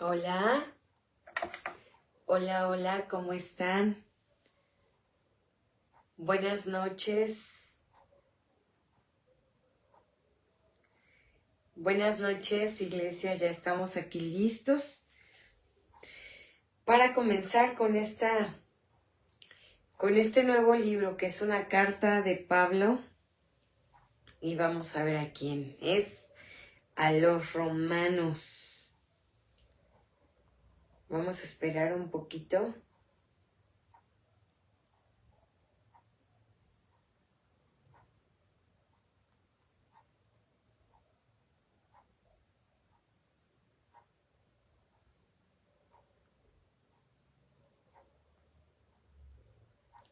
Hola, hola, ¿cómo están? Buenas noches. Buenas noches, iglesia, ya estamos aquí listos para comenzar con este nuevo libro que es una carta de Pablo y vamos a ver a quién es, a los romanos. Vamos a esperar un poquito.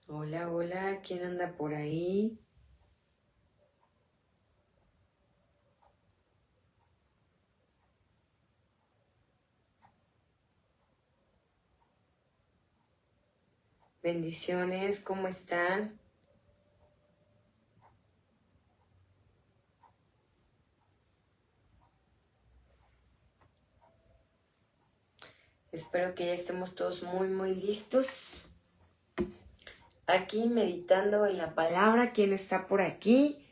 Hola, ¿quién anda por ahí? Bendiciones, ¿cómo están? Espero que ya estemos todos muy listos. Aquí meditando en la palabra, ¿quién está por aquí?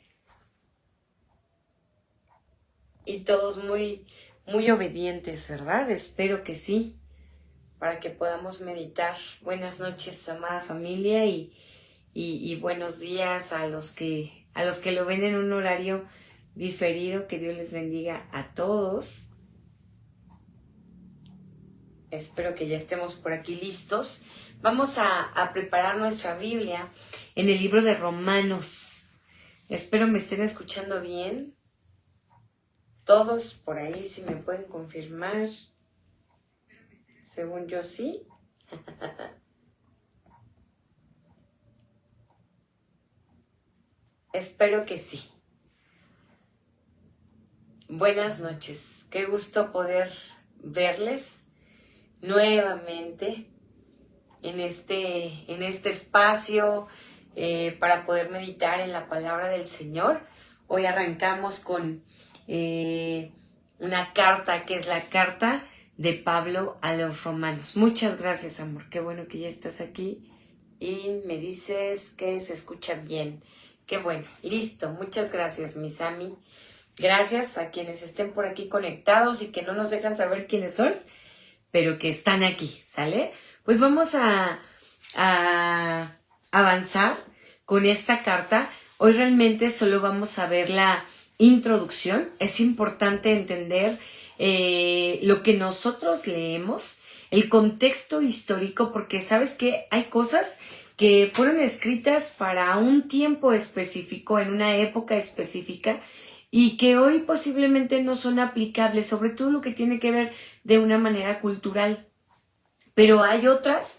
Y todos muy obedientes, ¿verdad? Espero que sí, para que podamos meditar. Buenas noches, amada familia, y buenos días a los que lo ven en un horario diferido. Que Dios les bendiga a todos. Espero que ya estemos por aquí listos. Vamos a preparar nuestra Biblia en el libro de Romanos. Espero me estén escuchando bien. Todos por ahí, si me pueden confirmar. Según yo, sí. Espero que sí. Buenas noches. Qué gusto poder verles nuevamente en este espacio para poder meditar en la palabra del Señor. Hoy arrancamos con una carta que es la carta de Pablo a los romanos. Muchas gracias, amor. Qué bueno que ya estás aquí y me dices que se escucha bien. Qué bueno. Listo. Muchas gracias, mi Sami. Gracias a quienes estén por aquí conectados y que no nos dejan saber quiénes son, pero que están aquí, ¿sale? Pues vamos a avanzar con esta carta. Hoy realmente solo vamos a ver la introducción. Es importante entender lo que nosotros leemos, el contexto histórico, porque sabes que hay cosas que fueron escritas para un tiempo específico, en una época específica, y que hoy posiblemente no son aplicables, sobre todo lo que tiene que ver de una manera cultural. Pero hay otras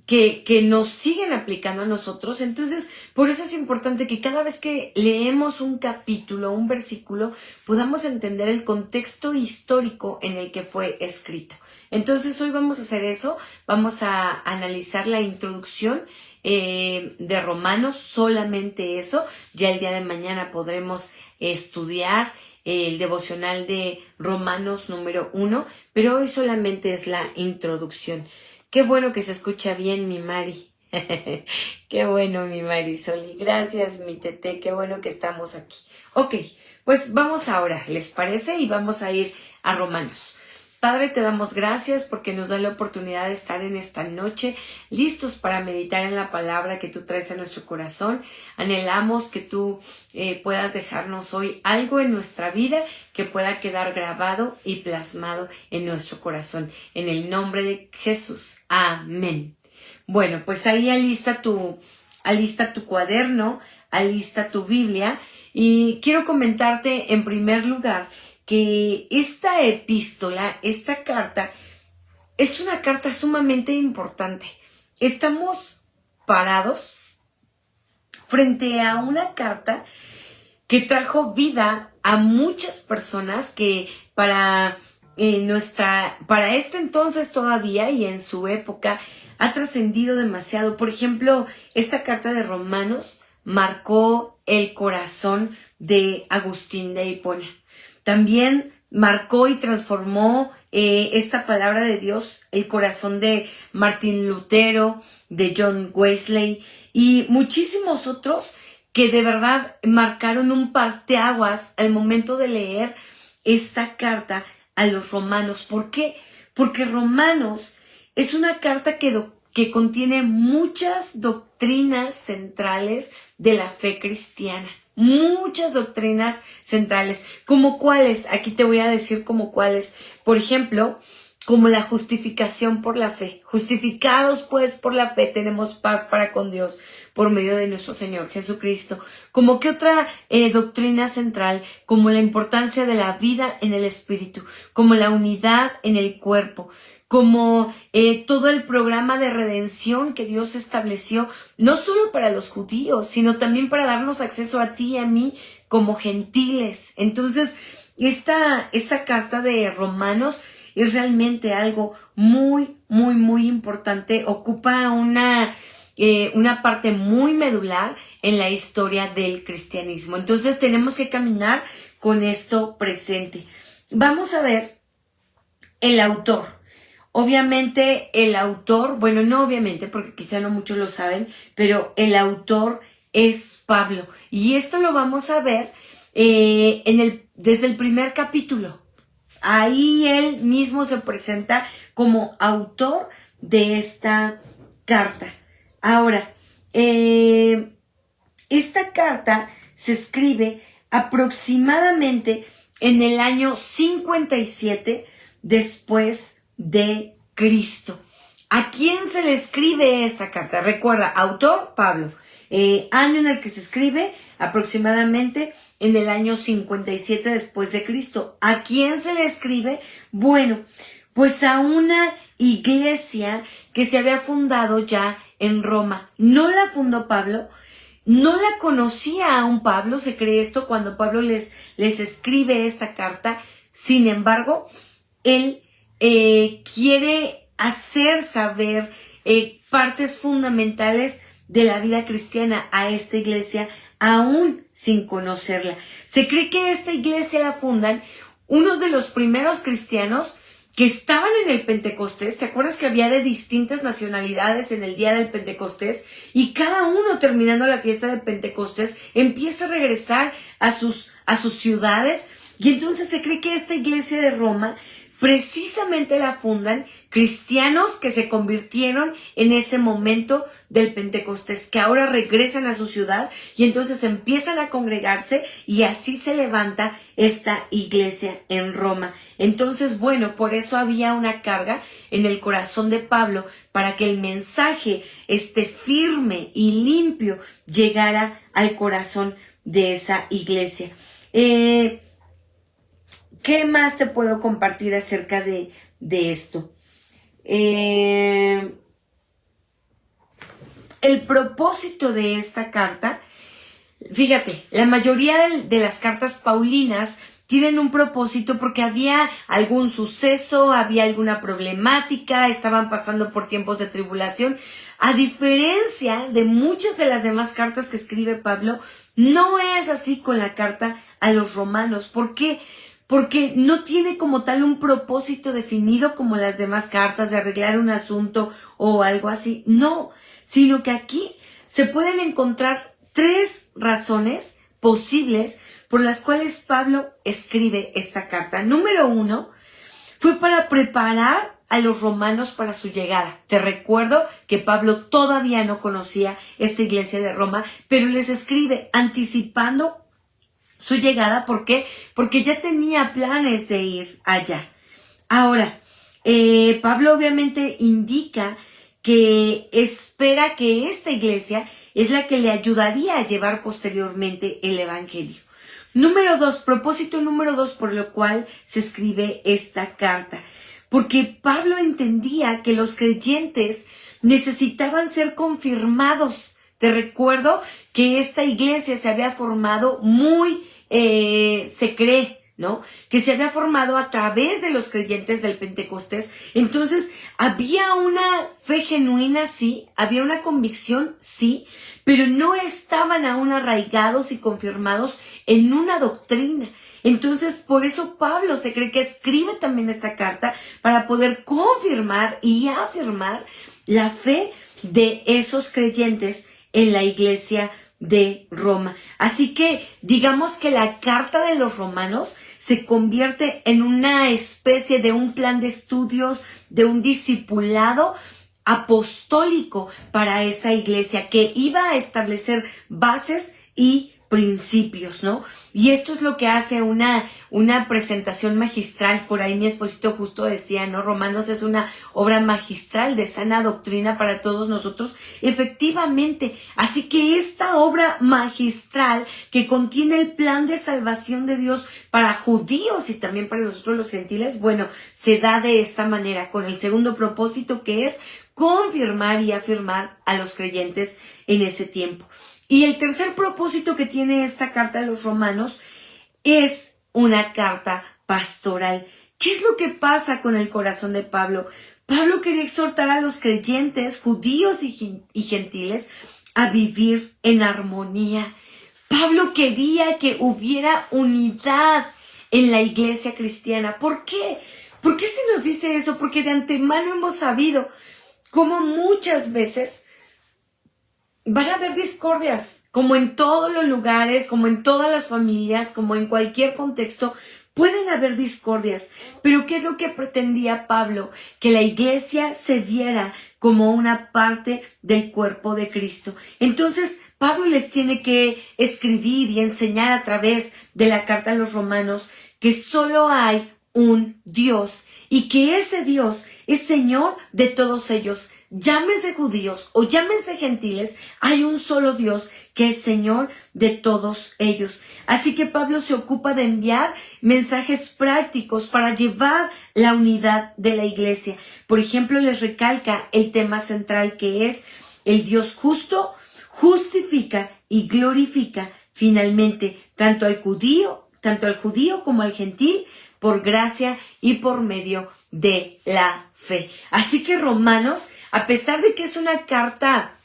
que nos siguen aplicando a nosotros. Entonces, por eso es importante que cada vez que leemos un capítulo, un versículo, podamos entender el contexto histórico en el que fue escrito. Entonces, hoy vamos a hacer eso. Vamos a analizar la introducción de Romanos, solamente eso. Ya el día de mañana podremos estudiar el devocional de Romanos número 1, pero hoy solamente es la introducción. Qué bueno que se escucha bien, mi Mari. Qué bueno, mi Marisoli. Gracias, mi Tete. Qué bueno que estamos aquí. Ok, pues vamos ahora, ¿les parece? Y vamos a ir a Romanos. Padre, te damos gracias porque nos da la oportunidad de estar en esta noche listos para meditar en la palabra que tú traes a nuestro corazón. Anhelamos que tú puedas dejarnos hoy algo en nuestra vida que pueda quedar grabado y plasmado en nuestro corazón. En el nombre de Jesús. Amén. Bueno, pues ahí alista tu cuaderno, alista tu Biblia, y quiero comentarte en primer lugar que esta epístola, esta carta, es una carta sumamente importante. Estamos parados frente a una carta que trajo vida a muchas personas que para este entonces todavía y en su época ha trascendido demasiado. Por ejemplo, esta carta de Romanos marcó el corazón de Agustín de Hipona. También marcó y transformó esta palabra de Dios, el corazón de Martín Lutero, de John Wesley y muchísimos otros que de verdad marcaron un parteaguas al momento de leer esta carta a los romanos. ¿Por qué? Porque Romanos es una carta que contiene muchas doctrinas centrales de la fe cristiana. Muchas doctrinas centrales. ¿Como cuáles? Aquí te voy a decir como cuáles. Por ejemplo, como la justificación por la fe. Justificados pues por la fe tenemos paz para con Dios por medio de nuestro Señor Jesucristo. Como que otra doctrina central, como la importancia de la vida en el Espíritu, como la unidad en el cuerpo, como todo el programa de redención que Dios estableció, no solo para los judíos, sino también para darnos acceso a ti y a mí como gentiles. Entonces, esta carta de Romanos es realmente algo muy, muy, muy importante. Ocupa una parte muy medular en la historia del cristianismo. Entonces, tenemos que caminar con esto presente. Vamos a ver el autor. Obviamente el autor, bueno, no obviamente, porque quizá no muchos lo saben, pero el autor es Pablo. Y esto lo vamos a ver desde el primer capítulo. Ahí él mismo se presenta como autor de esta carta. Ahora, esta carta se escribe aproximadamente en el año 57 después de Cristo. ¿A quién se le escribe esta carta? Recuerda, autor Pablo. Año en el que se escribe aproximadamente en el año 57 después de Cristo. ¿A quién se le escribe? Bueno, pues a una iglesia que se había fundado ya en Roma. No la fundó Pablo, no la conocía aún Pablo, se cree esto cuando Pablo les escribe esta carta. Sin embargo, él quiere hacer saber partes fundamentales de la vida cristiana a esta iglesia, aún sin conocerla. Se cree que esta iglesia la fundan uno de los primeros cristianos que estaban en el Pentecostés. ¿Te acuerdas que había de distintas nacionalidades en el día del Pentecostés? Y cada uno, terminando la fiesta de Pentecostés, empieza a regresar a sus ciudades. Y entonces se cree que esta iglesia de Roma precisamente la fundan cristianos que se convirtieron en ese momento del Pentecostés, que ahora regresan a su ciudad y entonces empiezan a congregarse y así se levanta esta iglesia en Roma. Entonces, bueno, por eso había una carga en el corazón de Pablo para que el mensaje firme y limpio llegara al corazón de esa iglesia. ¿Qué más te puedo compartir acerca de esto? El propósito de esta carta, fíjate, la mayoría de las cartas paulinas tienen un propósito porque había algún suceso, había alguna problemática, estaban pasando por tiempos de tribulación. A diferencia de muchas de las demás cartas que escribe Pablo, no es así con la carta a los romanos. ¿Por qué? Porque no tiene como tal un propósito definido como las demás cartas de arreglar un asunto o algo así. No, sino que aquí se pueden encontrar 3 razones posibles por las cuales Pablo escribe esta carta. Número 1, fue para preparar a los romanos para su llegada. Te recuerdo que Pablo todavía no conocía esta iglesia de Roma, pero les escribe anticipando su llegada. ¿Por qué? Porque ya tenía planes de ir allá. Ahora, Pablo obviamente indica que espera que esta iglesia es la que le ayudaría a llevar posteriormente el evangelio. Número 2, propósito número 2 por lo cual se escribe esta carta. Porque Pablo entendía que los creyentes necesitaban ser confirmados. Te recuerdo que esta iglesia se había formado se cree ¿no? Que se había formado a través de los creyentes del Pentecostés. Entonces, había una fe genuina, sí, había una convicción, sí, pero no estaban aún arraigados y confirmados en una doctrina. Entonces, por eso Pablo se cree que escribe también esta carta para poder confirmar y afirmar la fe de esos creyentes en la iglesia de Roma. Así que digamos que la carta de los romanos se convierte en una especie de un plan de estudios, de un discipulado apostólico para esa iglesia que iba a establecer bases y principios, ¿no? Y esto es lo que hace una presentación magistral. Por ahí mi esposito justo decía, ¿no? Romanos es una obra magistral de sana doctrina para todos nosotros. Efectivamente, así que esta obra magistral que contiene el plan de salvación de Dios para judíos y también para nosotros los gentiles, bueno, se da de esta manera, con el segundo propósito que es confirmar y afirmar a los creyentes en ese tiempo. Y el tercer propósito que tiene esta carta de los romanos es una carta pastoral. ¿Qué es lo que pasa con el corazón de Pablo? Pablo quería exhortar a los creyentes, judíos y gentiles, a vivir en armonía. Pablo quería que hubiera unidad en la iglesia cristiana. ¿Por qué? ¿Por qué se nos dice eso? Porque de antemano hemos sabido cómo muchas veces van a haber discordias, como en todos los lugares, como en todas las familias, como en cualquier contexto, pueden haber discordias. Pero ¿qué es lo que pretendía Pablo? Que la iglesia se viera como una parte del cuerpo de Cristo. Entonces, Pablo les tiene que escribir y enseñar a través de la carta a los romanos que solo hay un Dios y que ese Dios es Señor de todos ellos. Llámense judíos o llámense gentiles, hay un solo Dios que es Señor de todos ellos. Así que Pablo se ocupa de enviar mensajes prácticos para llevar la unidad de la iglesia. Por ejemplo, les recalca el tema central que es el Dios justo, justifica y glorifica finalmente tanto al judío como al gentil, por gracia y por medio de la fe. Así que Romanos, a pesar de que es una carta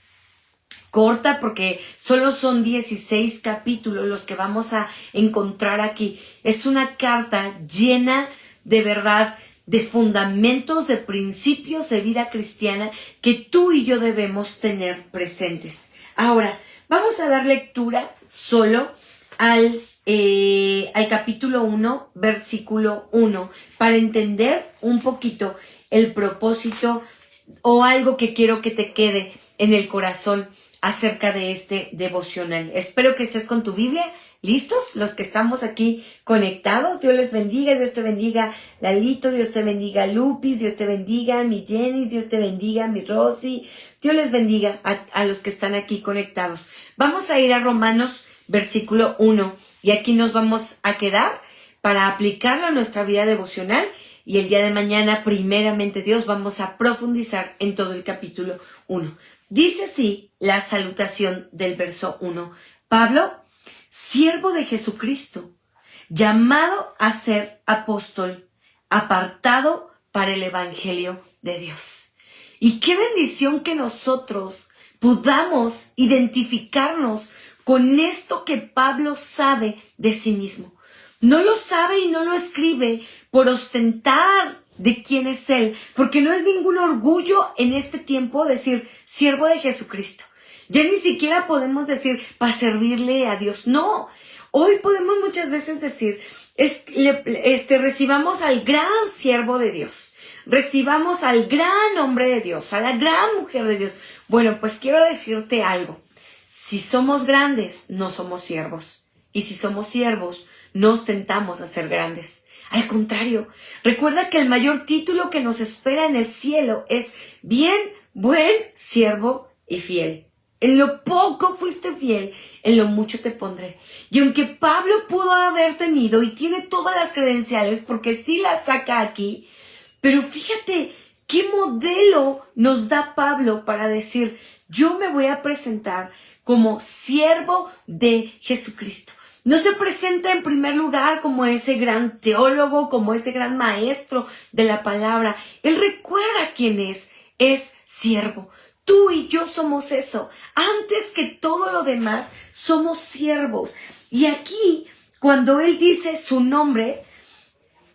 corta, porque solo son 16 capítulos los que vamos a encontrar aquí, es una carta llena de verdad, de fundamentos, de principios de vida cristiana que tú y yo debemos tener presentes. Ahora, vamos a dar lectura solo al capítulo 1, versículo 1, para entender un poquito el propósito o algo que quiero que te quede en el corazón acerca de este devocional. Espero que estés con tu Biblia. ¿Listos? Los que estamos aquí conectados. Dios les bendiga, Dios te bendiga Lalito, Dios te bendiga Lupis, Dios te bendiga mi Jenny, Dios te bendiga mi Rosy. Dios les bendiga a los que están aquí conectados. Vamos a ir a Romanos versículo 1 y aquí nos vamos a quedar para aplicarlo a nuestra vida devocional y el día de mañana, primeramente Dios, vamos a profundizar en todo el capítulo 1. Dice así la salutación del verso 1. Pablo, siervo de Jesucristo, llamado a ser apóstol, apartado para el evangelio de Dios. Y qué bendición que nosotros podamos identificarnos con esto que Pablo sabe de sí mismo. No lo sabe y no lo escribe por ostentar de quién es él, porque no es ningún orgullo en este tiempo decir siervo de Jesucristo. Ya ni siquiera podemos decir para servirle a Dios. No, hoy podemos muchas veces decir recibamos al gran siervo de Dios, recibamos al gran hombre de Dios, a la gran mujer de Dios. Bueno, pues quiero decirte algo. Si somos grandes, no somos siervos. Y si somos siervos, no ostentamos a ser grandes. Al contrario, recuerda que el mayor título que nos espera en el cielo es bien, buen siervo y fiel. En lo poco fuiste fiel, en lo mucho te pondré. Y aunque Pablo pudo haber tenido y tiene todas las credenciales, porque sí las saca aquí, pero fíjate qué modelo nos da Pablo para decir, yo me voy a presentar como siervo de Jesucristo. No se presenta en primer lugar como ese gran teólogo, como ese gran maestro de la palabra. Él recuerda quién es siervo. Tú y yo somos eso. Antes que todo lo demás, somos siervos. Y aquí, cuando él dice su nombre,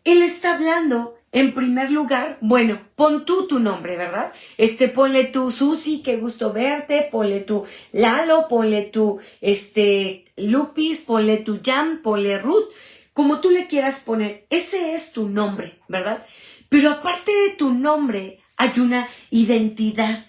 él está hablando en primer lugar, bueno, pon tú tu nombre, ¿verdad? Ponle tú Susi, qué gusto verte, ponle tú Lalo, ponle tú Lupis, ponle tú Jan, ponle Ruth, como tú le quieras poner. Ese es tu nombre, ¿verdad? Pero aparte de tu nombre, hay una identidad.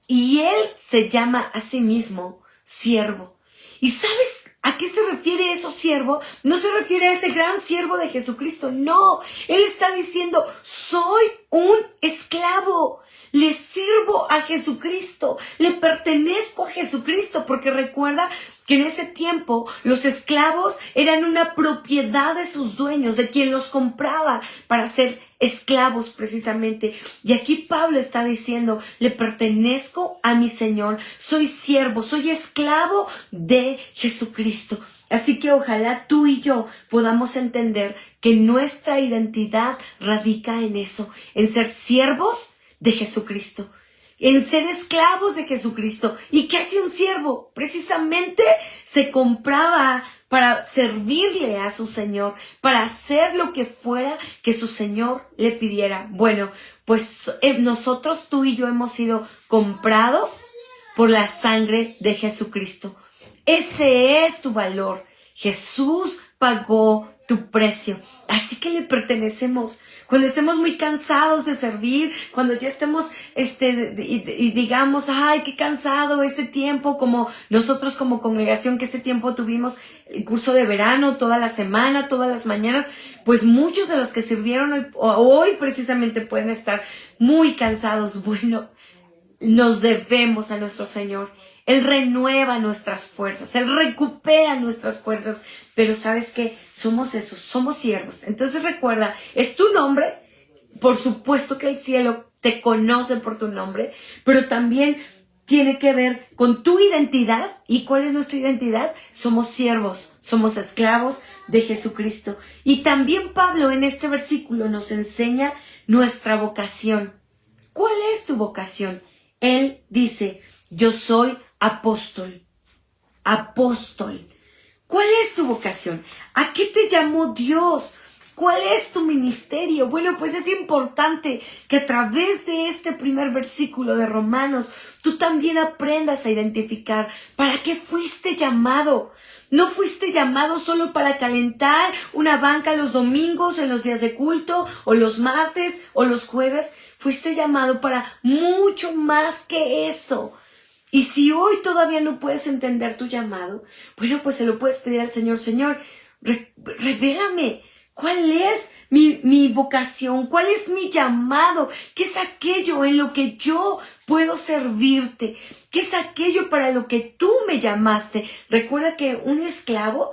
Y él se llama a sí mismo siervo. ¿Y sabes a qué se refiere eso, siervo? No se refiere a ese gran siervo de Jesucristo, no. Él está diciendo, soy un esclavo. Le sirvo a Jesucristo, le pertenezco a Jesucristo, porque recuerda que en ese tiempo los esclavos eran una propiedad de sus dueños, de quien los compraba para ser esclavos precisamente. Y aquí Pablo está diciendo, le pertenezco a mi Señor, soy siervo, soy esclavo de Jesucristo. Así que ojalá tú y yo podamos entender que nuestra identidad radica en eso, en ser siervos de Jesucristo, en ser esclavos de Jesucristo. ¿Y qué hace un siervo? Precisamente se compraba para servirle a su Señor, para hacer lo que fuera que su Señor le pidiera. Bueno, pues nosotros, tú y yo, hemos sido comprados por la sangre de Jesucristo. Ese es tu valor. Jesús pagó tu precio. Así que le pertenecemos. Cuando estemos muy cansados de servir, cuando ya estemos, y digamos, ay, qué cansado este tiempo, como nosotros como congregación, que este tiempo tuvimos el curso de verano, toda la semana, todas las mañanas, pues muchos de los que sirvieron hoy precisamente pueden estar muy cansados. Bueno, nos debemos a nuestro Señor. Él renueva nuestras fuerzas, Él recupera nuestras fuerzas, pero ¿sabes qué? Somos esos, somos siervos. Entonces recuerda, es tu nombre, por supuesto que el cielo te conoce por tu nombre, pero también tiene que ver con tu identidad. ¿Y cuál es nuestra identidad? Somos siervos, somos esclavos de Jesucristo. Y también Pablo en este versículo nos enseña nuestra vocación. ¿Cuál es tu vocación? Él dice, yo soy apóstol. Apóstol. ¿Cuál es tu vocación? ¿A qué te llamó Dios? ¿Cuál es tu ministerio? Bueno, pues es importante que a través de este primer versículo de Romanos, tú también aprendas a identificar para qué fuiste llamado. No fuiste llamado solo para calentar una banca los domingos, en los días de culto, o los martes, o los jueves. Fuiste llamado para mucho más que eso. Y si hoy todavía no puedes entender tu llamado, bueno, pues se lo puedes pedir al Señor. Señor, revélame cuál es mi vocación, cuál es mi llamado, qué es aquello en lo que yo puedo servirte, qué es aquello para lo que tú me llamaste. Recuerda que un esclavo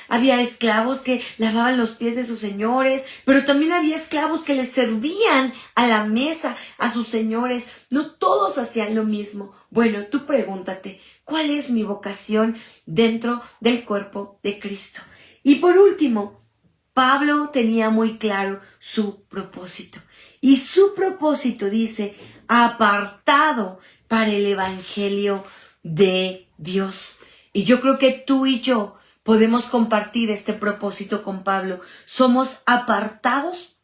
había esclavos que lavaban los pies de sus señores, pero también había esclavos que les servían a la mesa a sus señores. No todos hacían lo mismo. Bueno, tú pregúntate, ¿cuál es mi vocación dentro del cuerpo de Cristo? Y por último, Pablo tenía muy claro su propósito. Y su propósito dice, apartado para el evangelio de Dios. Y yo creo que tú y yo podemos compartir este propósito con Pablo. Somos apartados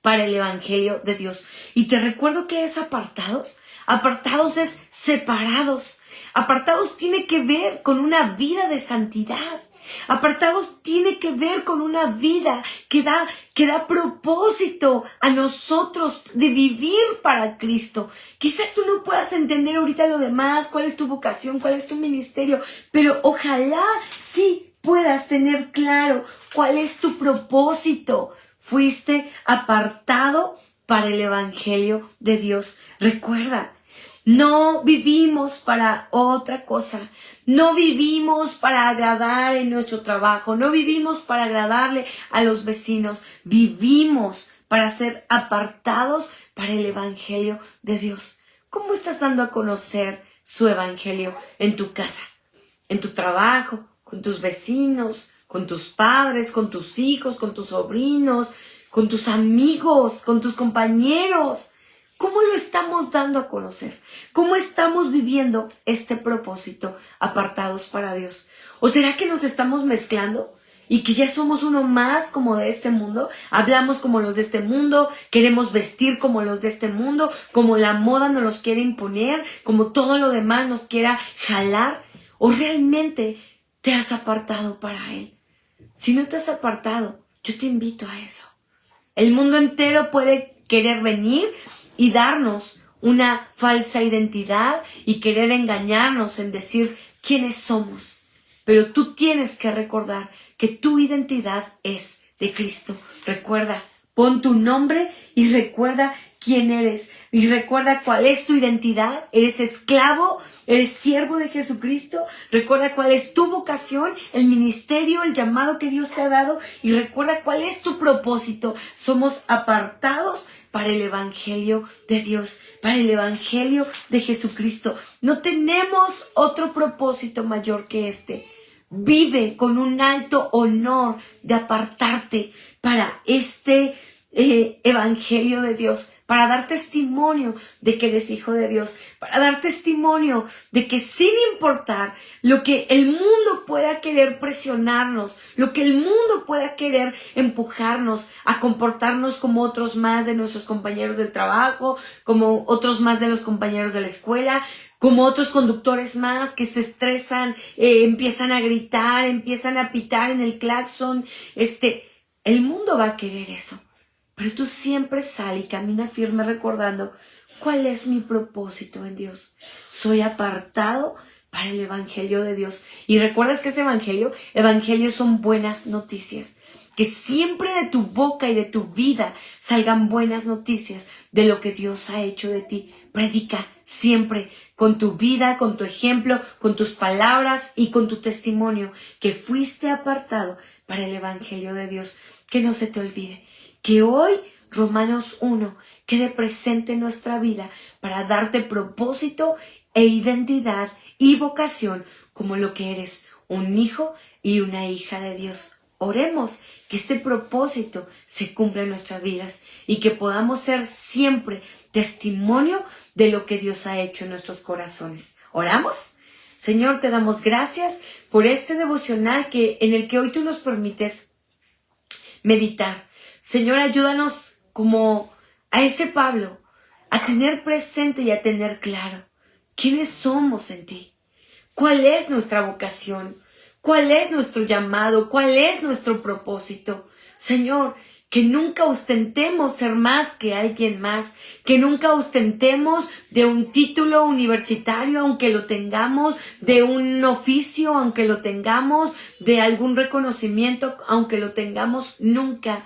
para el evangelio de Dios. Y te recuerdo que es apartados. Apartados es separados. Apartados tiene que ver con una vida de santidad. Apartados tiene que ver con una vida que da propósito a nosotros de vivir para Cristo. Quizá tú no puedas entender ahorita lo demás, cuál es tu vocación, cuál es tu ministerio, pero ojalá sí puedas tener claro cuál es tu propósito. Fuiste apartado para el evangelio de Dios. Recuerda, no vivimos para otra cosa. No vivimos para agradar en nuestro trabajo. No vivimos para agradarle a los vecinos. Vivimos para ser apartados para el evangelio de Dios. ¿Cómo estás dando a conocer su evangelio en tu casa, en tu trabajo, con tus vecinos, con tus padres, con tus hijos, con tus sobrinos, con tus amigos, con tus compañeros. ¿Cómo lo estamos dando a conocer? ¿Cómo estamos viviendo este propósito apartados para Dios? ¿O será que nos estamos mezclando y que ya somos uno más como de este mundo? Hablamos como los de este mundo, queremos vestir como los de este mundo, como la moda nos los quiere imponer, como todo lo demás nos quiera jalar. ¿O realmente te has apartado para Él? Si no te has apartado, yo te invito a eso. El mundo entero puede querer venir y darnos una falsa identidad y querer engañarnos en decir quiénes somos. Pero tú tienes que recordar que tu identidad es de Cristo. Recuerda, pon tu nombre y recuerda quién eres. Y recuerda cuál es tu identidad. Eres esclavo, eres siervo de Jesucristo. Recuerda cuál es tu vocación, el ministerio, el llamado que Dios te ha dado. Y recuerda cuál es tu propósito. Somos apartados para el Evangelio de Dios, para el Evangelio de Jesucristo. No tenemos otro propósito mayor que este. Vive con un alto honor de apartarte para este Evangelio de Dios, para dar testimonio de que eres hijo de Dios, para dar testimonio de que sin importar lo que el mundo pueda querer presionarnos, lo que el mundo pueda querer empujarnos a comportarnos como otros más de nuestros compañeros del trabajo, como otros más de los compañeros de la escuela, como otros conductores más que se estresan, empiezan a gritar, empiezan a pitar en el claxon, el mundo va a querer eso. Pero tú siempre sal y camina firme recordando cuál es mi propósito en Dios. Soy apartado para el Evangelio de Dios. Y recuerdas que ese Evangelio son buenas noticias. Que siempre de tu boca y de tu vida salgan buenas noticias de lo que Dios ha hecho de ti. Predica siempre con tu vida, con tu ejemplo, con tus palabras y con tu testimonio que fuiste apartado para el Evangelio de Dios. Que no se te olvide. Que hoy Romanos 1 quede presente en nuestra vida para darte propósito e identidad y vocación como lo que eres, un hijo y una hija de Dios. Oremos que este propósito se cumpla en nuestras vidas y que podamos ser siempre testimonio de lo que Dios ha hecho en nuestros corazones. ¿Oramos? Señor, te damos gracias por este devocional en el que hoy tú nos permites meditar. Señor, ayúdanos como a ese Pablo, a tener presente y a tener claro quiénes somos en ti, cuál es nuestra vocación, cuál es nuestro llamado, cuál es nuestro propósito. Señor, que nunca ostentemos ser más que alguien más, que nunca ostentemos de un título universitario, aunque lo tengamos, de un oficio, aunque lo tengamos, de algún reconocimiento, aunque lo tengamos, nunca.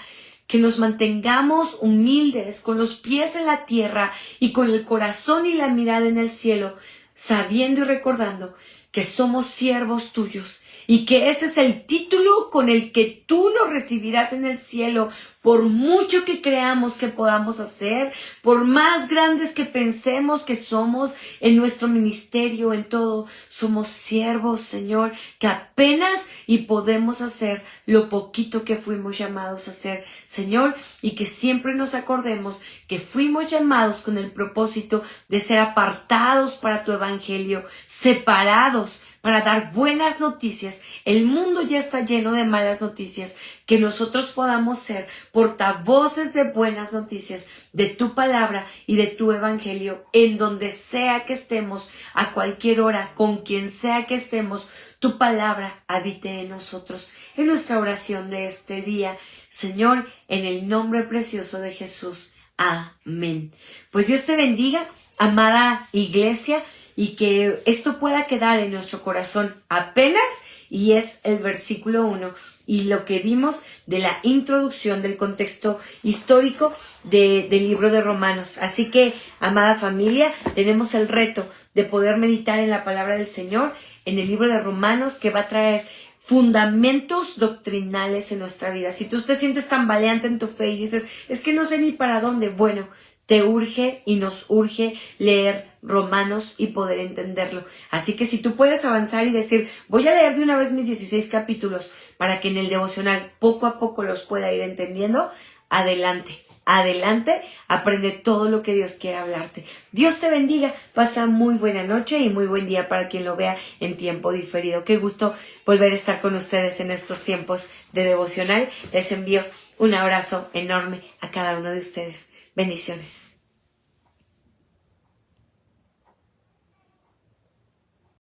Que nos mantengamos humildes, con los pies en la tierra y con el corazón y la mirada en el cielo, sabiendo y recordando que somos siervos tuyos y que ese es el título con el que tú nos recibirás en el cielo, por mucho que creamos que podamos hacer, por más grandes que pensemos que somos en nuestro ministerio, en todo, somos siervos, Señor, que apenas y podemos hacer lo poquito que fuimos llamados a hacer, Señor, y que siempre nos acordemos que fuimos llamados con el propósito de ser apartados para tu evangelio, separados para dar buenas noticias. El mundo ya está lleno de malas noticias. Que nosotros podamos ser portavoces de buenas noticias, de tu palabra y de tu evangelio, en donde sea que estemos, a cualquier hora, con quien sea que estemos, tu palabra habite en nosotros. En nuestra oración de este día, Señor, en el nombre precioso de Jesús. Amén. Pues Dios te bendiga, amada iglesia, y que esto pueda quedar en nuestro corazón apenas, y es el versículo 1 y lo que vimos de la introducción del contexto histórico del libro de Romanos. Así que, amada familia, tenemos el reto de poder meditar en la palabra del Señor, en el libro de Romanos, que va a traer fundamentos doctrinales en nuestra vida. Si tú te sientes tambaleante en tu fe y dices, es que no sé ni para dónde, bueno, te urge y nos urge leer Romanos y poder entenderlo. Así que si tú puedes avanzar y decir, voy a leer de una vez mis 16 capítulos para que en el devocional poco a poco los pueda ir entendiendo, adelante. Adelante, aprende todo lo que Dios quiere hablarte. Dios te bendiga, pasa muy buena noche y muy buen día para quien lo vea en tiempo diferido. Qué gusto volver a estar con ustedes en estos tiempos de devocional. Les envío un abrazo enorme a cada uno de ustedes. Bendiciones.